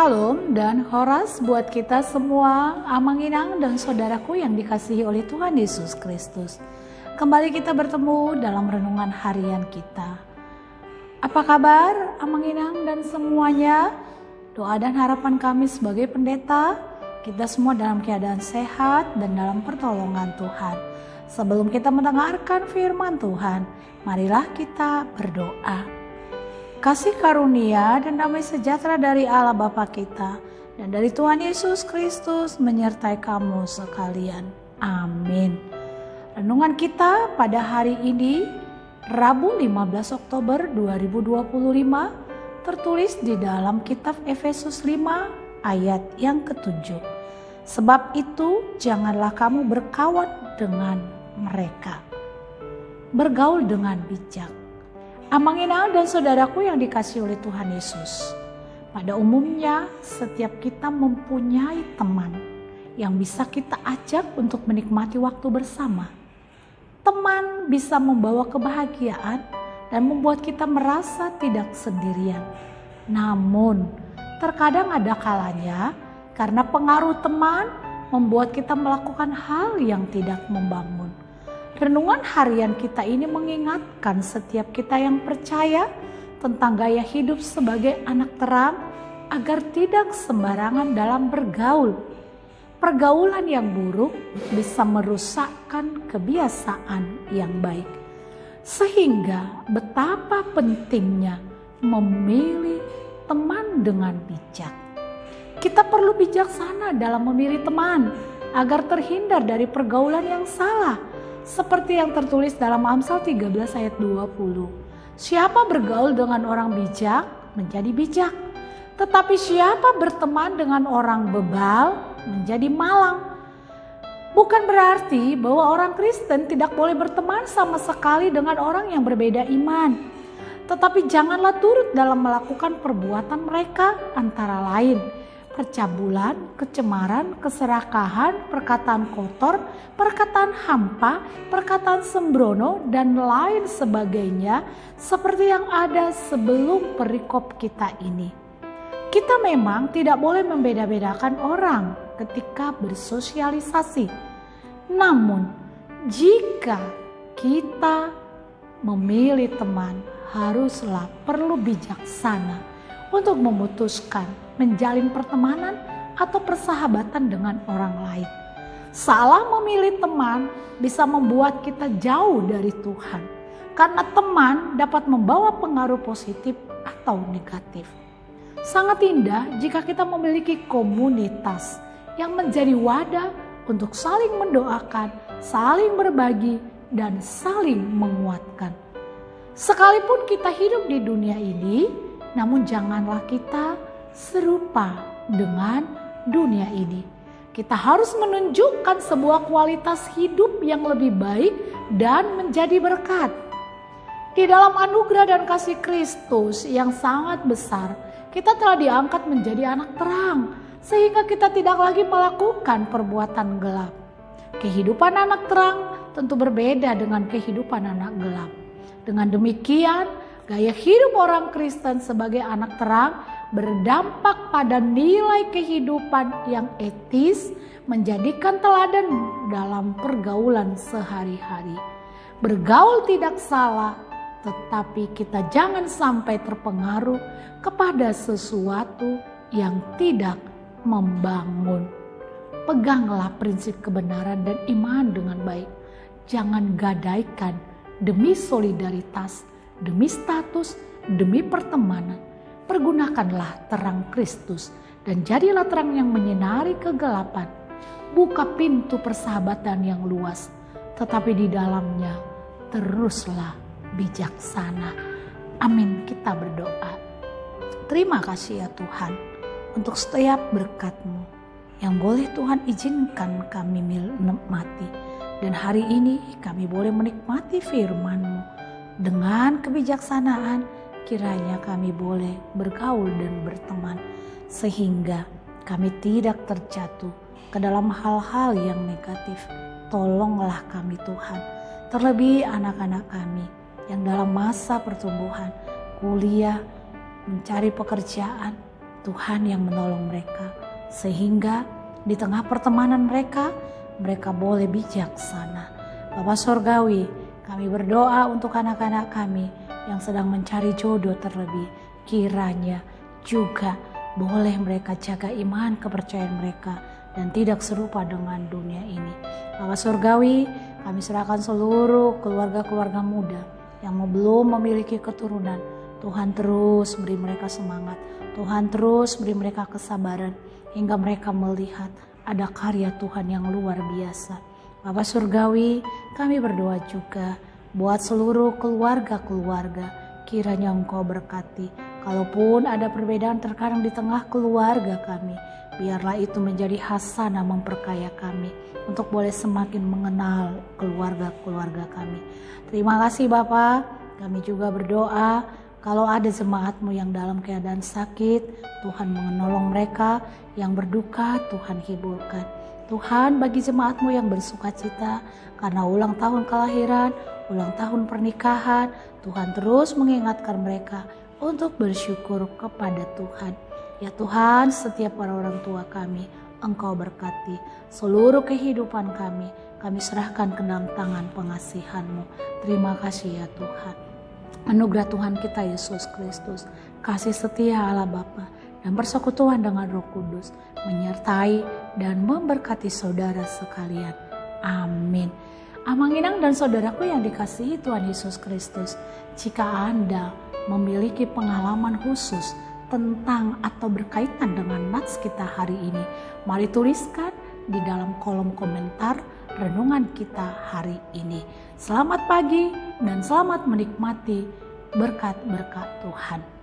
Shalom dan horas buat kita semua, Amanginang dan saudaraku yang dikasihi oleh Tuhan Yesus Kristus. Kembali kita bertemu dalam renungan harian kita. Apa kabar Amanginang dan semuanya? Doa dan harapan kami sebagai pendeta, kita semua dalam keadaan sehat dan dalam pertolongan Tuhan. Sebelum kita mendengarkan firman Tuhan, marilah kita berdoa. Kasih karunia dan damai sejahtera dari Allah Bapa kita dan dari Tuhan Yesus Kristus menyertai kamu sekalian. Amin. Renungan kita pada hari ini, Rabu 15 Oktober 2025, tertulis di dalam kitab Efesus 5 ayat yang ke-7. Sebab itu janganlah kamu berkawan dengan mereka. Bergaul dengan bijak. Amanginang dan saudaraku yang dikasihi oleh Tuhan Yesus. Pada umumnya setiap kita mempunyai teman yang bisa kita ajak untuk menikmati waktu bersama. Teman bisa membawa kebahagiaan dan membuat kita merasa tidak sendirian. Namun terkadang ada kalanya karena pengaruh teman membuat kita melakukan hal yang tidak membangun. Renungan harian kita ini mengingatkan setiap kita yang percaya tentang gaya hidup sebagai anak terang agar tidak sembarangan dalam bergaul. Pergaulan yang buruk bisa merusakkan kebiasaan yang baik. Sehingga betapa pentingnya memilih teman dengan bijak. Kita perlu bijaksana dalam memilih teman agar terhindar dari pergaulan yang salah. Seperti yang tertulis dalam Amsal 13 ayat 20. Siapa bergaul dengan orang bijak menjadi bijak. Tetapi siapa berteman dengan orang bebal menjadi malang. Bukan berarti bahwa orang Kristen tidak boleh berteman sama sekali dengan orang yang berbeda iman. Tetapi janganlah turut dalam melakukan perbuatan mereka antara lain percabulan, kecemaran, keserakahan, perkataan kotor, perkataan hampa, perkataan sembrono, dan lain sebagainya seperti yang ada sebelum perikop kita ini. Kita memang tidak boleh membeda-bedakan orang ketika bersosialisasi. Namun, jika kita memilih teman, haruslah perlu bijaksana untuk memutuskan menjalin pertemanan atau persahabatan dengan orang lain. Salah memilih teman bisa membuat kita jauh dari Tuhan, karena teman dapat membawa pengaruh positif atau negatif. Sangat indah jika kita memiliki komunitas yang menjadi wadah untuk saling mendoakan, saling berbagi, dan saling menguatkan. Sekalipun kita hidup di dunia ini, namun janganlah kita serupa dengan dunia ini. Kita harus menunjukkan sebuah kualitas hidup yang lebih baik dan menjadi berkat. Di dalam anugerah dan kasih Kristus yang sangat besar, kita telah diangkat menjadi anak terang, sehingga kita tidak lagi melakukan perbuatan gelap. Kehidupan anak terang tentu berbeda dengan kehidupan anak gelap. Dengan demikian, gaya hidup orang Kristen sebagai anak terang berdampak pada nilai kehidupan yang etis, menjadikan teladan dalam pergaulan sehari-hari. Bergaul tidak salah, tetapi kita jangan sampai terpengaruh kepada sesuatu yang tidak membangun. Peganglah prinsip kebenaran dan iman dengan baik. Jangan gadaikan demi solidaritas, demi status, demi pertemanan. Pergunakanlah terang Kristus dan jadilah terang yang menyinari kegelapan. Buka pintu persahabatan yang luas, tetapi di dalamnya teruslah bijaksana. Amin, kita berdoa. Terima kasih ya Tuhan untuk setiap berkat-Mu yang boleh Tuhan izinkan kami menikmati. Dan hari ini kami boleh menikmati firman-Mu dengan kebijaksanaan. Kiranya kami boleh bergaul dan berteman sehingga kami tidak terjatuh ke dalam hal-hal yang negatif. Tolonglah kami Tuhan, terlebih anak-anak kami yang dalam masa pertumbuhan, kuliah, mencari pekerjaan. Tuhan yang menolong mereka. Sehingga di tengah pertemanan mereka boleh bijaksana. Bapa Sorgawi, kami berdoa untuk anak-anak kami yang sedang mencari jodoh terlebih. Kiranya juga boleh mereka jaga iman kepercayaan mereka dan tidak serupa dengan dunia ini. Bapa Surgawi, kami serahkan seluruh keluarga-keluarga muda yang belum memiliki keturunan. Tuhan terus beri mereka semangat. Tuhan terus beri mereka kesabaran hingga mereka melihat ada karya Tuhan yang luar biasa. Bapa Surgawi, kami berdoa juga buat seluruh keluarga-keluarga. Kiranya Engkau berkati. Kalaupun ada perbedaan terkadang di tengah keluarga kami, biarlah itu menjadi hasanah memperkaya kami untuk boleh semakin mengenal keluarga-keluarga kami. Terima kasih Bapa. Kami juga berdoa kalau ada jemaat-Mu yang dalam keadaan sakit, Tuhan menolong mereka, yang berduka Tuhan hiburkan. Tuhan, bagi jemaat-Mu yang bersuka cita karena ulang tahun kelahiran, ulang tahun pernikahan, Tuhan terus mengingatkan mereka untuk bersyukur kepada Tuhan. Ya Tuhan, setiap para orang tua kami, Engkau berkati. Seluruh kehidupan kami serahkan ke dalam tangan pengasihan-Mu. Terima kasih ya Tuhan. Anugerah Tuhan kita Yesus Kristus, kasih setia Allah Bapa dan persekutuan dengan Roh Kudus menyertai dan memberkati saudara sekalian. Amin. Amanginang dan saudaraku yang dikasihi Tuhan Yesus Kristus, jika Anda memiliki pengalaman khusus tentang atau berkaitan dengan nats kita hari ini, mari tuliskan di dalam kolom komentar renungan kita hari ini. Selamat pagi dan selamat menikmati berkat-berkat Tuhan.